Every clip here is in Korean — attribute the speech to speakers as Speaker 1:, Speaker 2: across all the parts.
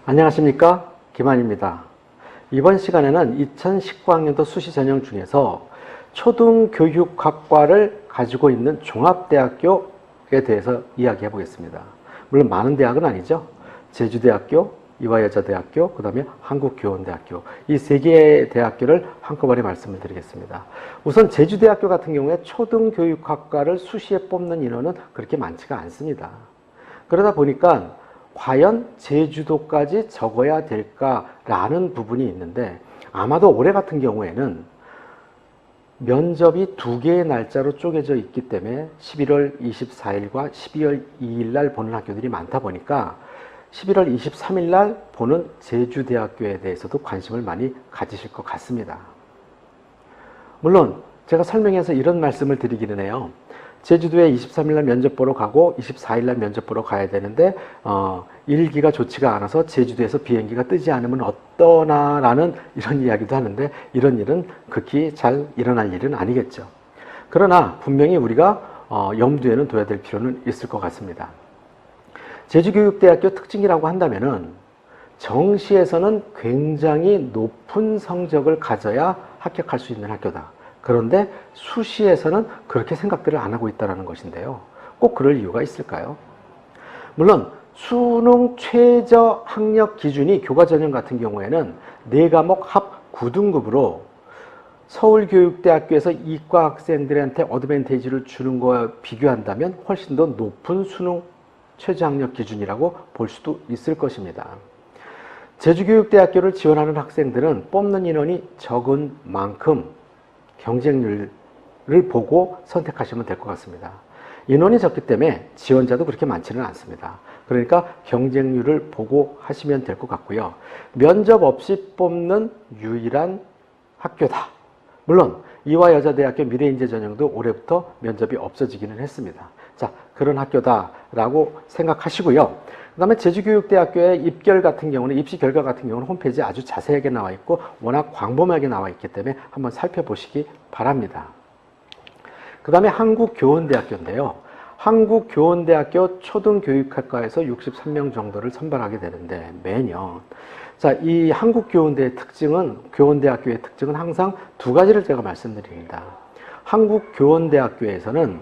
Speaker 1: 안녕하십니까, 김한입니다. 이번 시간에는 2019학년도 수시 전형 중에서 초등교육학과를 가지고 있는 종합대학교에 대해서 이야기해 보겠습니다. 물론 많은 대학은 아니죠. 제주대학교, 이화여자대학교, 그 다음에 한국교원대학교, 이 세 개의 대학교를 한꺼번에 말씀을 드리겠습니다. 우선 제주대학교 같은 경우에 초등교육학과를 수시에 뽑는 인원은 그렇게 많지가 않습니다. 그러다 보니까 과연 제주도까지 적어야 될까라는 부분이 있는데, 아마도 올해 같은 경우에는 면접이 두 개의 날짜로 쪼개져 있기 때문에 11월 24일과 12월 2일 날 보는 학교들이 많다 보니까 11월 23일 날 보는 제주대학교에 대해서도 관심을 많이 가지실 것 같습니다. 물론 제가 설명해서 이런 말씀을 드리기는 해요. 제주도에 23일 날 면접 보러 가고 24일 날 면접 보러 가야 되는데 일기가 좋지가 않아서 제주도에서 비행기가 뜨지 않으면 어떠나라는 이런 이야기도 하는데, 이런 일은 극히 잘 일어날 일은 아니겠죠. 그러나 분명히 우리가 염두에는 둬야 될 필요는 있을 것 같습니다. 제주교육대학교 특징이라고 한다면은 정시에서는 굉장히 높은 성적을 가져야 합격할 수 있는 학교다. 그런데 수시에서는 그렇게 생각들을 안 하고 있다는 것인데요. 꼭 그럴 이유가 있을까요? 물론 수능 최저 학력 기준이 교과전형 같은 경우에는 4과목 합 9등급으로 서울교육대학교에서 이과 학생들한테 어드밴티지를 주는 거와 비교한다면 훨씬 더 높은 수능 최저 학력 기준이라고 볼 수도 있을 것입니다. 제주교육대학교를 지원하는 학생들은 뽑는 인원이 적은 만큼 경쟁률을 보고 선택하시면 될 것 같습니다. 인원이 적기 때문에 지원자도 그렇게 많지는 않습니다. 그러니까 경쟁률을 보고 하시면 될 것 같고요. 면접 없이 뽑는 유일한 학교다. 물론 이화여자대학교 미래인재전형도 올해부터 면접이 없어지기는 했습니다. 자, 그런 학교다라고 생각하시고요. 그 다음에 제주교육대학교의 입결 같은 경우는, 입시 결과 같은 경우는 홈페이지에 아주 자세하게 나와 있고 워낙 광범위하게 나와 있기 때문에 한번 살펴보시기 바랍니다. 그 다음에 한국교원대학교인데요. 한국교원대학교 초등교육학과에서 63명 정도를 선발하게 되는데, 매년. 자, 이 한국교원대의 특징은, 교원대학교의 특징은 항상 두 가지를 제가 말씀드립니다. 한국교원대학교에서는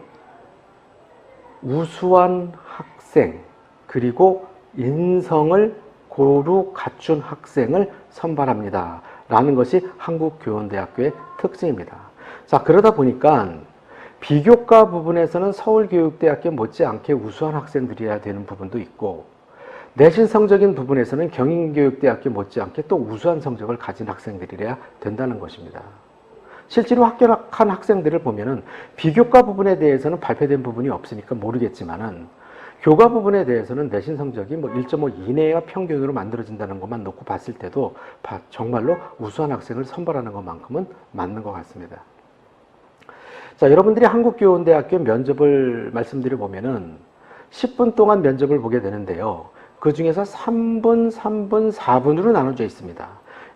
Speaker 1: 우수한 학생, 그리고 인성을 고루 갖춘 학생을 선발합니다. 라는 것이 한국교원대학교의 특징입니다. 자, 그러다 보니까 비교과 부분에서는 서울교육대학교 못지않게 우수한 학생들이어야 되는 부분도 있고, 내신 성적인 부분에서는 경인교육대학교 못지않게 또 우수한 성적을 가진 학생들이어야 된다는 것입니다. 실제로 합격한 학생들을 보면은 비교과 부분에 대해서는 발표된 부분이 없으니까 모르겠지만은, 교과 부분에 대해서는 내신 성적이 1.5 이내가 평균으로 만들어진다는 것만 놓고 봤을 때도 정말로 우수한 학생을 선발하는 것만큼은 맞는 것 같습니다. 자, 여러분들이 한국교원대학교 면접을 말씀드려 보면은 10분 동안 면접을 보게 되는데요. 그 중에서 3분, 3분, 4분으로 나눠져 있습니다.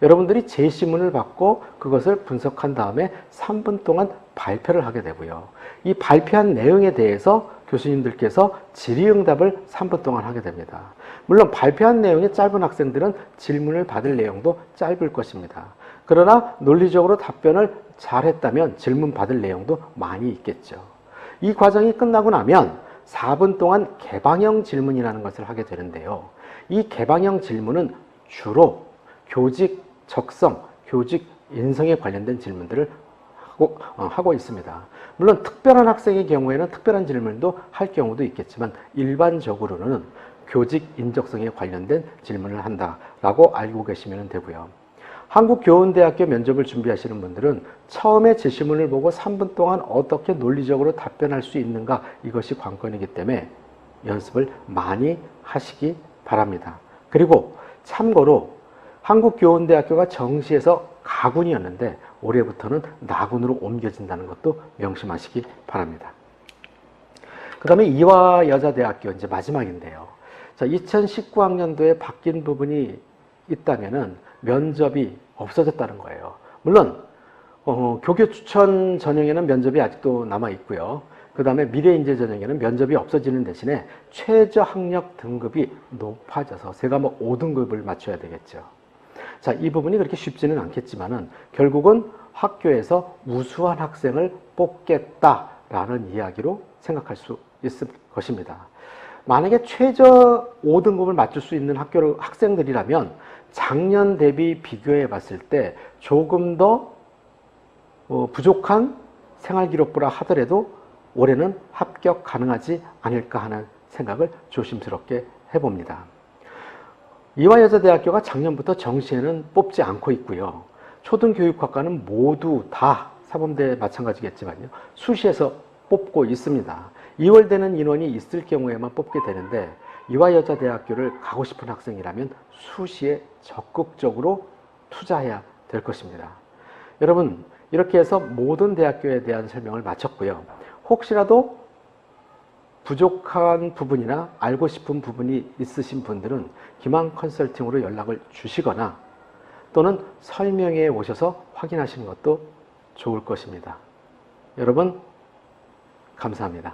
Speaker 1: 여러분들이 제시문을 받고 그것을 분석한 다음에 3분 동안 발표를 하게 되고요. 이 발표한 내용에 대해서 교수님들께서 질의응답을 3분 동안 하게 됩니다. 물론 발표한 내용이 짧은 학생들은 질문을 받을 내용도 짧을 것입니다. 그러나 논리적으로 답변을 잘했다면 질문 받을 내용도 많이 있겠죠. 이 과정이 끝나고 나면 4분 동안 개방형 질문이라는 것을 하게 되는데요. 이 개방형 질문은 주로 교직 적성, 교직 인성에 관련된 질문들을 하고 있습니다. 물론 특별한 학생의 경우에는 특별한 질문도 할 경우도 있겠지만, 일반적으로는 교직 인적성에 관련된 질문을 한다라고 알고 계시면 되고요. 한국교원대학교 면접을 준비하시는 분들은 처음에 제시문을 보고 3분 동안 어떻게 논리적으로 답변할 수 있는가, 이것이 관건이기 때문에 연습을 많이 하시기 바랍니다. 그리고 참고로 한국교원대학교가 정시에서 가군이었는데 올해부터는 나군으로 옮겨진다는 것도 명심하시기 바랍니다. 그 다음에 이화여자대학교, 이제 마지막인데요. 자, 2019학년도에 바뀐 부분이 있다면은 면접이 없어졌다는 거예요. 물론 교교 추천 전형에는 면접이 아직도 남아 있고요. 그 다음에 미래인재 전형에는 면접이 없어지는 대신에 최저학력 등급이 높아져서 세 과목 5등급을 맞춰야 되겠죠. 자, 이 부분이 그렇게 쉽지는 않겠지만은 결국은 학교에서 우수한 학생을 뽑겠다라는 이야기로 생각할 수 있을 것입니다. 만약에 최저 5등급을 맞출 수 있는 학생들이라면 작년 대비 비교해 봤을 때 조금 더 부족한 생활기록부라 하더라도 올해는 합격 가능하지 않을까 하는 생각을 조심스럽게 해봅니다. 이화여자대학교가 작년부터 정시에는 뽑지 않고 있고요. 초등교육학과는 모두 다 사범대 마찬가지겠지만요. 수시에서 뽑고 있습니다. 2월 되는 인원이 있을 경우에만 뽑게 되는데 이화여자대학교를 가고 싶은 학생이라면 수시에 적극적으로 투자해야 될 것입니다. 여러분, 이렇게 해서 모든 대학교에 대한 설명을 마쳤고요. 혹시라도 부족한 부분이나 알고 싶은 부분이 있으신 분들은 기망 컨설팅으로 연락을 주시거나 또는 설명회에 오셔서 확인하시는 것도 좋을 것입니다. 여러분, 감사합니다.